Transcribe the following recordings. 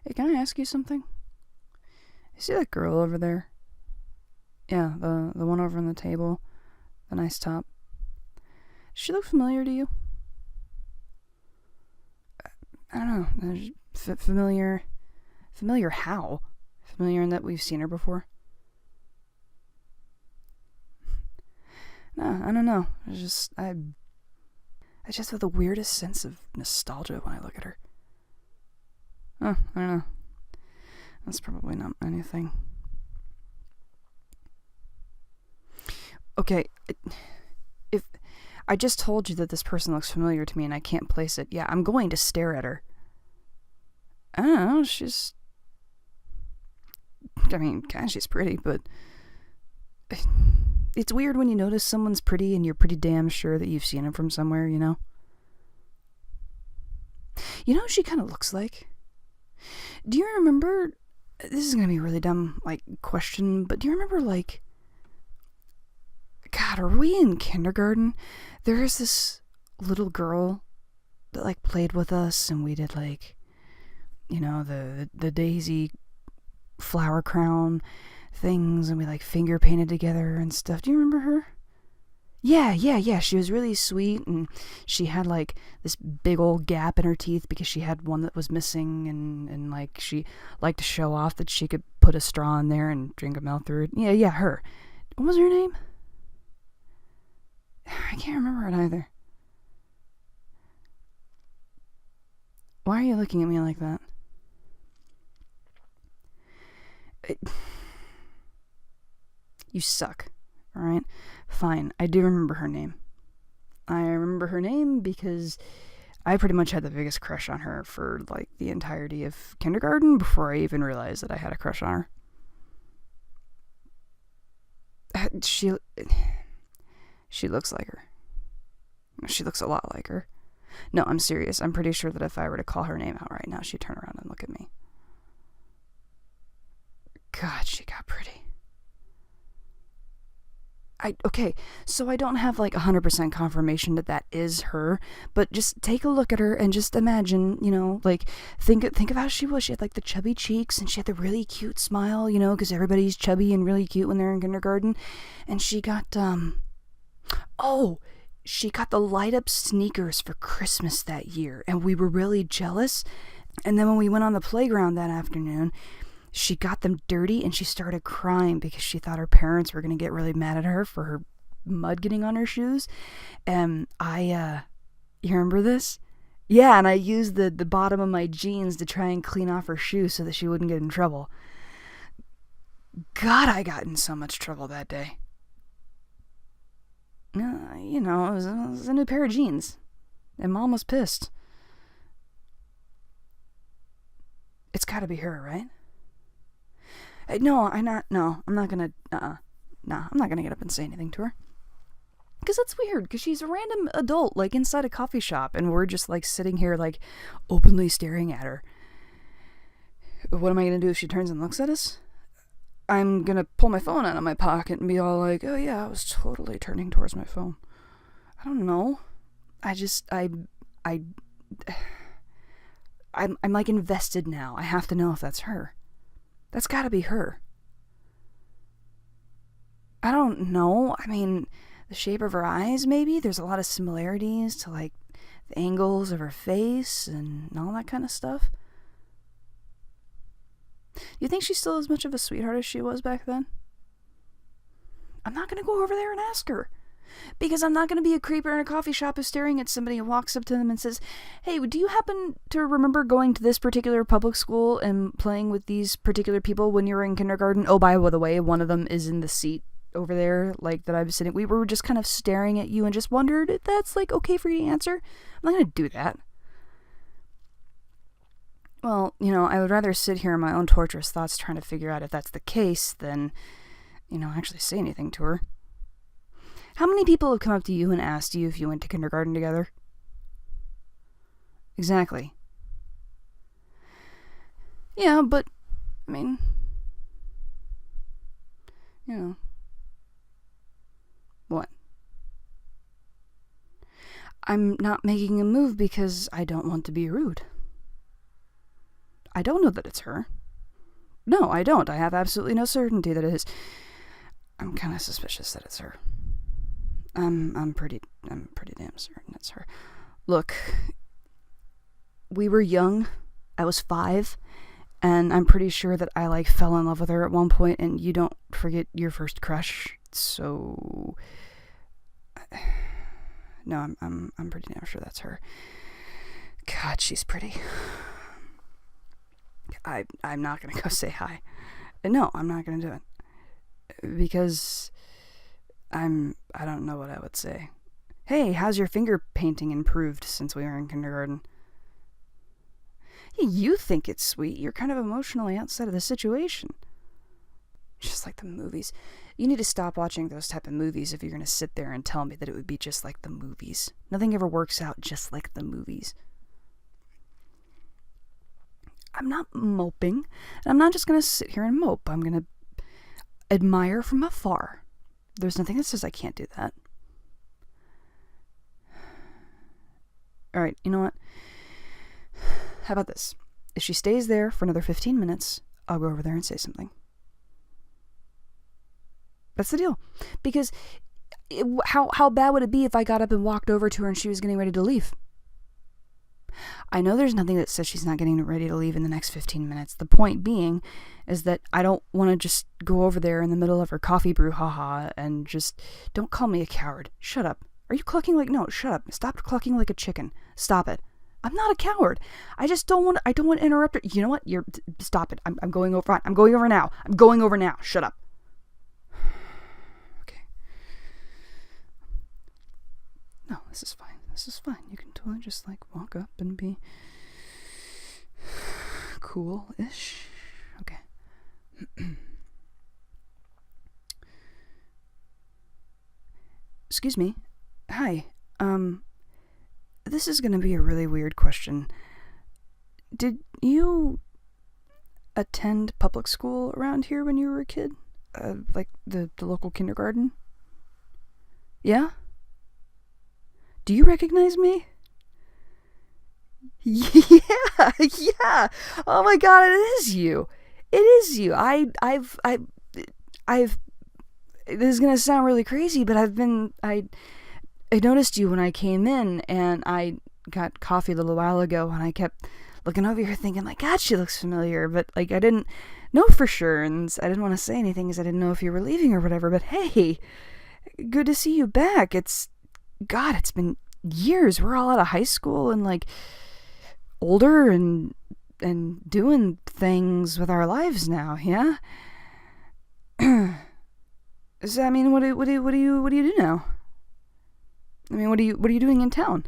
Hey, can I ask you something? You see that girl over there? Yeah, the one over on the table. The nice top. Does she look familiar to you? I don't know. Familiar. Familiar how? Familiar in that we've seen her before? No, I don't know. I just have the weirdest sense of nostalgia when I look at her. Oh, I don't know. That's probably not anything. Okay, if I just told you that this person looks familiar to me and I can't place it, yeah, I'm going to stare at her. I don't know, she's... I mean, God, she's pretty, but... It's weird when you notice someone's pretty and you're pretty damn sure that you've seen him from somewhere, you know? You know what she kind of looks like? Do you remember... This is going to be a really dumb, question, but do you remember, God, are we in kindergarten? There is this little girl that, played with us, and we did, the daisy flower crown things, and we, finger painted together and stuff. Do you remember her? Yeah. She was really sweet, and she had, this big old gap in her teeth because she had one that was missing, and she liked to show off that she could put a straw in there and drink a milk through it. Yeah, her. What was her name? I can't remember it either. Why are you looking at me like that? You suck, alright? Fine, I do remember her name. I remember her name because I pretty much had the biggest crush on her for, the entirety of kindergarten before I even realized that I had a crush on her. She looks like her. She looks a lot like her. No, I'm serious. I'm pretty sure that if I were to call her name out right now, she'd turn around and look at me. God, she got pretty. Okay, so I don't have 100% confirmation that is her, but just take a look at her and just imagine, think of how she was. She had the chubby cheeks and she had the really cute smile, because everybody's chubby and really cute when they're in kindergarten. And she got, she got the light up sneakers for Christmas that year, and we were really jealous. And then when we went on the playground that afternoon, she got them dirty and she started crying because she thought her parents were going to get really mad at her for her mud getting on her shoes. And you remember this? Yeah, and I used the bottom of my jeans to try and clean off her shoes so that she wouldn't get in trouble. God, I got in so much trouble that day. It was a new pair of jeans. And Mom was pissed. It's gotta be her, right? No, I'm not gonna get up and say anything to her. Because that's weird, because she's a random adult, inside a coffee shop, and we're just, sitting here, openly staring at her. What am I gonna do if she turns and looks at us? I'm gonna pull my phone out of my pocket and be all like, oh yeah, I was totally turning towards my phone. I don't know. I'm invested now. I have to know if that's her. That's gotta be her. I don't know. I mean, the shape of her eyes, maybe. There's a lot of similarities to, the angles of her face and all that kind of stuff. Do you think she's still as much of a sweetheart as she was back then? I'm not gonna go over there and ask her. Because I'm not going to be a creeper in a coffee shop who's staring at somebody and walks up to them and says, hey, do you happen to remember going to this particular public school and playing with these particular people when you were in kindergarten? Oh, by the way, one of them is in the seat over there, that I was sitting. We were just kind of staring at you and just wondered if that's, okay for you to answer. I'm not going to do that. Well, I would rather sit here in my own torturous thoughts trying to figure out if that's the case than, actually say anything to her. How many people have come up to you and asked you if you went to kindergarten together? Exactly. Yeah, but, I mean, What? I'm not making a move because I don't want to be rude. I don't know that it's her. No, I don't. I have absolutely no certainty that it is. I'm kind of suspicious that it's her. I'm pretty damn certain it's her. Look, we were young. I was 5, and I'm pretty sure that I fell in love with her at one point, and you don't forget your first crush. So no, I'm pretty damn sure that's her. God, she's pretty. I'm not gonna go say hi. No, I'm not gonna do it. Because I don't know what I would say. Hey, how's your finger painting improved since we were in kindergarten? Yeah, you think it's sweet. You're kind of emotionally outside of the situation. Just like the movies. You need to stop watching those type of movies if you're gonna sit there and tell me that it would be just like the movies. Nothing ever works out just like the movies. I'm not moping, and I'm not just going to sit here and mope. I'm going to admire from afar. There's nothing that says I can't do that. Alright, you know what? How about this? If she stays there for another 15 minutes, I'll go over there and say something. That's the deal. Because how bad would it be if I got up and walked over to her and she was getting ready to leave? I know there's nothing that says she's not getting ready to leave in the next 15 minutes. The point being is that I don't want to just go over there in the middle of her coffee brouhaha and just, don't call me a coward. Shut up. Are you clucking like, no, shut up. Stop clucking like a chicken. Stop it. I'm not a coward. I don't want to interrupt her. You know what? Stop it. I'm going over. I'm going over now. I'm going over now. Shut up. Okay. No, this is fine. This is fine. You can totally just walk up and be cool-ish. Okay. Excuse me. Hi. This is gonna be a really weird question. Did you attend public school around here when you were a kid? The local kindergarten? Yeah? Do you recognize me? Yeah. Oh my God, it is you. It is you. I've. This is gonna sound really crazy, but I noticed you when I came in, and I got coffee a little while ago, and I kept looking over here thinking, God, she looks familiar, but I didn't know for sure, and I didn't want to say anything because I didn't know if you were leaving or whatever. But hey, good to see you back. It's been years. We're all out of high school and older and doing things with our lives now, yeah? So, I mean, what do you do now? I mean, what are you doing in town?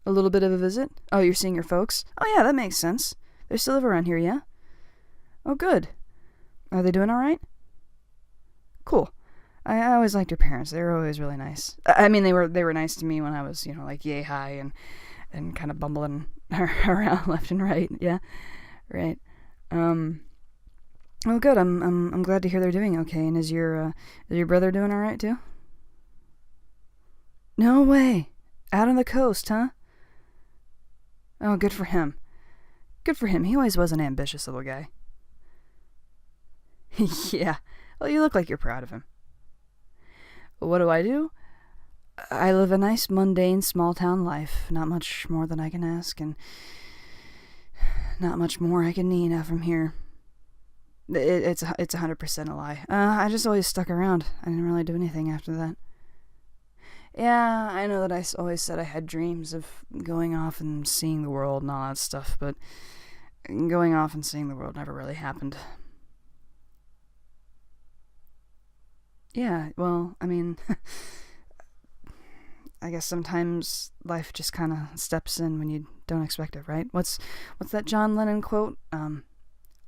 A little bit of a visit? Oh, you're seeing your folks? Oh yeah, that makes sense. They still live around here, yeah? Oh, good. Are they doing all right? Cool. I always liked your parents. They were always really nice. I mean, they were nice to me when I was, yay high and kind of bumbling around left and right. Yeah, right. Oh, good. I'm glad to hear they're doing okay. And is your brother doing all right too? No way. Out on the coast, huh? Oh, good for him. Good for him. He always was an ambitious little guy. Yeah. Well, you look like you're proud of him. What do? I live a nice, mundane, small-town life. Not much more than I can ask, and not much more I can need out from here. It's 100% a lie. I just always stuck around. I didn't really do anything after that. Yeah, I know that I always said I had dreams of going off and seeing the world and all that stuff, but going off and seeing the world never really happened. Yeah, well, I mean, I guess sometimes life just kind of steps in when you don't expect it, right? What's that John Lennon quote?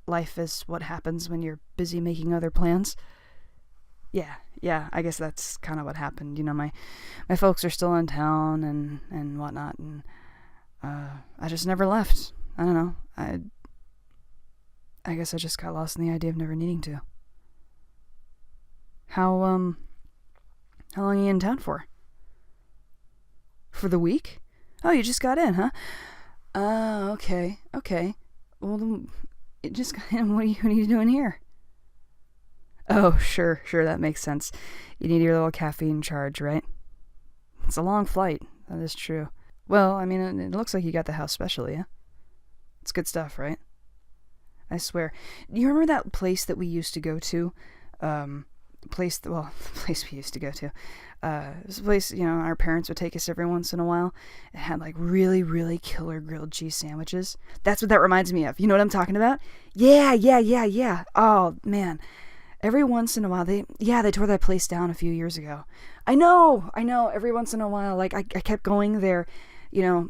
Life is what happens when you're busy making other plans. Yeah, I guess that's kind of what happened. My folks are still in town and whatnot, and I just never left. I don't know. I guess I just got lost in the idea of never needing to. How long are you in town for? For the week? Oh, you just got in, huh? Okay. Okay. Well, then, it just, what are you doing here? Oh, sure, that makes sense. You need your little caffeine charge, right? It's a long flight. That is true. Well, I mean, it looks like you got the house special, yeah? It's good stuff, right? I swear. You remember that place that we used to go to? The place we used to go to. It was a place, our parents would take us every once in a while. It had like really, really killer grilled cheese sandwiches. That's what that reminds me of. You know what I'm talking about? Yeah. Oh, man. Every once in a while, they tore that place down a few years ago. I know. Every once in a while, like I kept going there,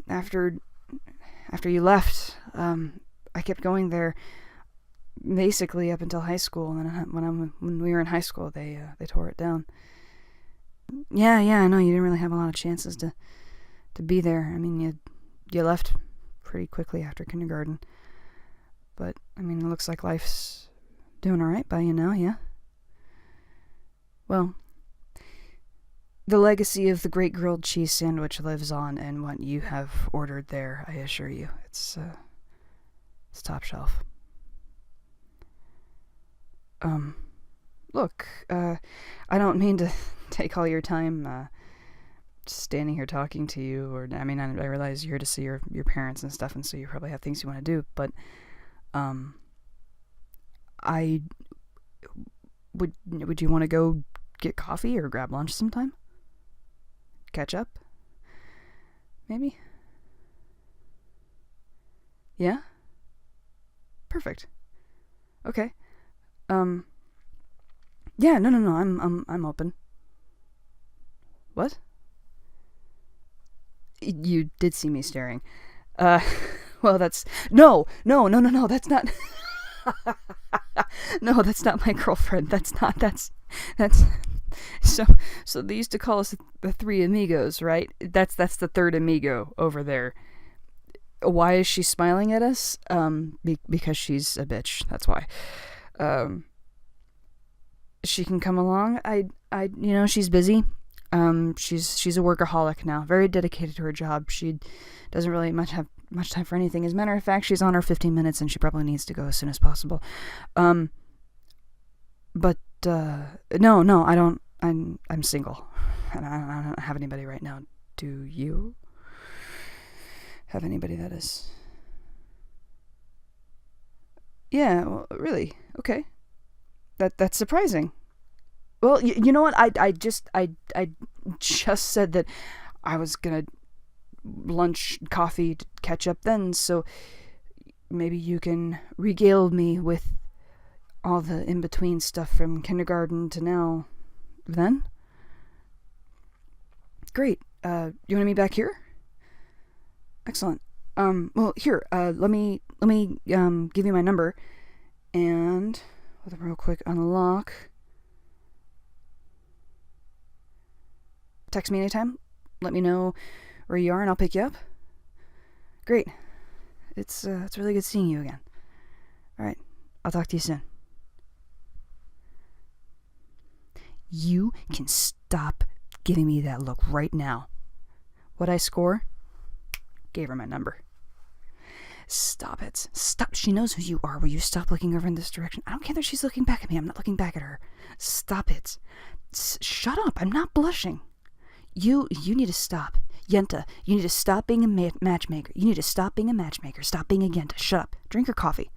after you left. I kept going there basically up until high school, and then when we were in high school, they tore it down. Yeah, I know you didn't really have a lot of chances to be there. I mean, you left pretty quickly after kindergarten, but I mean, it looks like life's doing all right by you now, yeah? Well, the legacy of the great grilled cheese sandwich lives on in what you have ordered there, I assure you. It's top shelf. Look, I don't mean to take all your time, standing here talking to you, or, I mean, I realize you're here to see your parents and stuff, and so you probably have things you want to do, but, would you want to go get coffee or grab lunch sometime? Catch up? Maybe? Yeah? Perfect. Okay. Yeah, no, I'm open. What? You did see me staring. Well, that's... No, that's not... No, that's not my girlfriend. That's... So they used to call us the three amigos, right? That's the third amigo over there. Why is she smiling at us? Because she's a bitch. That's why. She can come along. She's busy. She's a workaholic now, very dedicated to her job. She doesn't really have much time for anything. As a matter of fact, she's on her 15 minutes and she probably needs to go as soon as possible. But no, I don't. I'm single, and I don't have anybody right now. Do you have anybody that is? Yeah, well, really? Okay. That's surprising. Well, you know what? I just said that I was gonna lunch, coffee, to catch up then, so maybe you can regale me with all the in-between stuff from kindergarten to now. Then? Great. You want to meet back here? Excellent. Well, here, let me give you my number, and with a real quick unlock. Text me anytime. Let me know where you are, and I'll pick you up. Great. It's really good seeing you again. All right. I'll talk to you soon. You can stop giving me that look right now. What'd I score? Gave her my number. Stop it. Stop. She knows who you are. Will you stop looking over in this direction? I don't care that she's looking back at me. I'm not looking back at her. Stop it. Shut up. I'm not blushing. You need to stop. Yenta, you need to stop being a matchmaker. You need to stop being a matchmaker. Stop being a Yenta. Shut up. Drink your coffee.